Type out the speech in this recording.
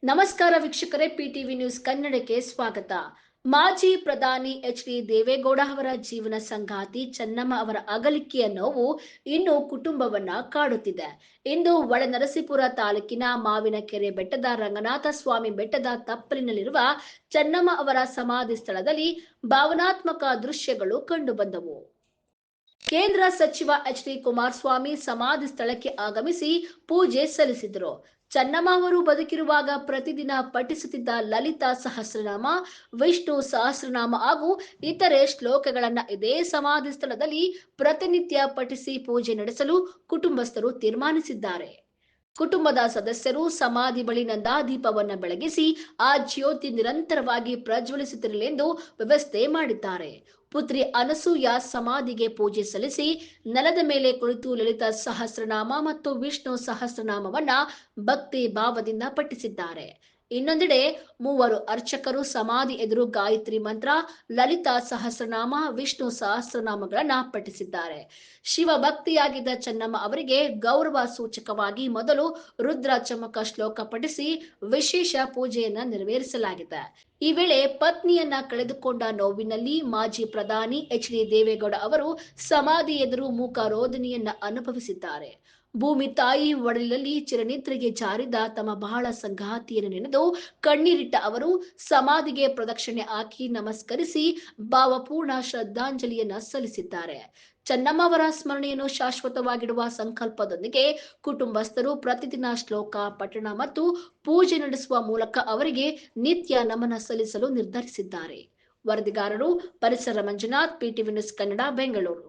ನಮಸ್ಕಾರ ವೀಕ್ಷಕರೇ, ಪಿಟಿವಿ ನ್ಯೂಸ್ ಕನ್ನಡಕ್ಕೆ ಸ್ವಾಗತ. ಮಾಜಿ ಪ್ರಧಾನಿ ಎಚ್.ಡಿ. ದೇವೇಗೌಡ ಅವರ ಜೀವನ ಸಂಗಾತಿ ಚೆನ್ನಮ್ಮ ಅವರ ಅಗಲಿಕೆಯ ನೋವು ಇನ್ನು ಕುಟುಂಬವನ್ನ ಕಾಡುತ್ತಿದೆ. ಇಂದು ಒಳನರಸೀಪುರ ತಾಲೂಕಿನ ಮಾವಿನಕೆರೆ ಬೆಟ್ಟದ ರಂಗನಾಥ ಸ್ವಾಮಿ ಬೆಟ್ಟದ ತಪ್ಪಲಿನಲ್ಲಿರುವ ಚೆನ್ನಮ್ಮ ಅವರ ಸಮಾಧಿ ಸ್ಥಳದಲ್ಲಿ ಭಾವನಾತ್ಮಕ ದೃಶ್ಯಗಳು ಕಂಡುಬಂದವು. ಕೇಂದ್ರ ಸಚಿವ ಎಚ್.ಡಿ. ಕುಮಾರಸ್ವಾಮಿ ಸಮಾಧಿ ಸ್ಥಳಕ್ಕೆ ಆಗಮಿಸಿ ಪೂಜೆ ಸಲ್ಲಿಸಿದರು. ಚೆನ್ನಮ್ಮ ಅವರು ಬದುಕಿರುವಾಗ ಪ್ರತಿದಿನ ಪಠಿಸುತ್ತಿದ್ದ ಲಲಿತಾ ಸಹಸ್ರನಾಮ, ವಿಷ್ಣು ಸಹಸ್ರನಾಮ ಹಾಗೂ ಇತರೆ ಶ್ಲೋಕಗಳನ್ನು ಇದೇ ಸಮಾಧಿ ಸ್ಥಳದಲ್ಲಿ ಪ್ರತಿನಿತ್ಯ ಪಠಿಸಿ ಪೂಜೆ ನಡೆಸಲು ಕುಟುಂಬಸ್ಥರು ತೀರ್ಮಾನಿಸಿದ್ದಾರೆ. ಕುಟುಂಬದ ಸದಸ್ಯರು ಸಮಾಧಿ ಬಳಿ ನಂದಾದೀಪವನ್ನು ಬೆಳಗಿಸಿ ಆ ಜ್ಯೋತಿ ನಿರಂತರವಾಗಿ ಪ್ರಜ್ವಲಿಸುತ್ತಿರಲೆಂದು ವ್ಯವಸ್ಥೆ ಮಾಡಿದ್ದಾರೆ. ಪುತ್ರಿ ಅನಸೂಯ ಸಮಾಧಿಗೆ ಪೂಜೆ ಸಲ್ಲಿಸಿ ನೆಲದ ಮೇಲೆ ಕುಳಿತು ಲಲಿತಾ ಸಹಸ್ರನಾಮ ಮತ್ತು ವಿಷ್ಣು ಸಹಸ್ರನಾಮವನ್ನ ಭಕ್ತಿ ಭಾವದಿಂದ ಪಠಿಸಿದ್ದಾರೆ. ಇನ್ನೊಂದೆಡೆ ಮೂವರು ಅರ್ಚಕರು ಸಮಾಧಿ ಎದುರು ಗಾಯತ್ರಿ ಮಂತ್ರ, ಲಲಿತಾ ಸಹಸ್ರನಾಮ, ವಿಷ್ಣು ಸಹಸ್ರನಾಮಗಳನ್ನ ಪಠಿಸಿದ್ದಾರೆ. ಶಿವಭಕ್ತಿಯಾಗಿದ್ದ ಚೆನ್ನಮ್ಮ ಅವರಿಗೆ ಗೌರವ ಸೂಚಕವಾಗಿ ಮೊದಲು ರುದ್ರ ಚಮಕ ಶ್ಲೋಕ ಪಠಿಸಿ ವಿಶೇಷ ಪೂಜೆಯನ್ನ ನೆರವೇರಿಸಲಾಗಿದೆ. ಈ ವೇಳೆ ಪತ್ನಿಯನ್ನ ಕಳೆದುಕೊಂಡ ನೋವಿನಲ್ಲಿ ಮಾಜಿ ಪ್ರಧಾನಿ ಎಚ್.ಡಿ. ದೇವೇಗೌಡ ಅವರು ಸಮಾಧಿ ಎದುರು ಮೂಕ ರೋದನೆಯನ್ನ ಅನುಭವಿಸಿದ್ದಾರೆ. ಭೂಮಿ ತಾಯಿ ಒಡಲಿನಲ್ಲಿ ಚಿರನಿದ್ರೆಗೆ ಜಾರಿದ ತಮ್ಮ ಬಹಳ ಸಂಗಾತಿಯನ್ನು ನೆನೆದು ಕಣ್ಣೀರಿಟ್ಟ ಅವರು ಸಮಾಧಿಗೆ ಪ್ರದಕ್ಷಿಣೆ ಹಾಕಿ ನಮಸ್ಕರಿಸಿ ಭಾವಪೂರ್ಣ ಶ್ರದ್ಧಾಂಜಲಿಯನ್ನ ಸಲ್ಲಿಸಿದ್ದಾರೆ. ಚೆನ್ನಮ್ಮ ಅವರ ಸ್ಮರಣೆಯನ್ನು ಶಾಶ್ವತವಾಗಿಡುವ ಸಂಕಲ್ಪದೊಂದಿಗೆ ಕುಟುಂಬಸ್ಥರು ಪ್ರತಿದಿನ ಶ್ಲೋಕ ಪಠಣ ಮತ್ತು ಪೂಜೆ ನಡೆಸುವ ಮೂಲಕ ಅವರಿಗೆ ನಿತ್ಯ ನಮನ ಸಲ್ಲಿಸಲು ನಿರ್ಧರಿಸಿದ್ದಾರೆ. ವರದಿಗಾರರು ಪರಿಸರ ಮಂಜುನಾಥ್, ಪಿಟಿವಿ ನ್ಯೂಸ್ ಕನ್ನಡ, ಬೆಂಗಳೂರು.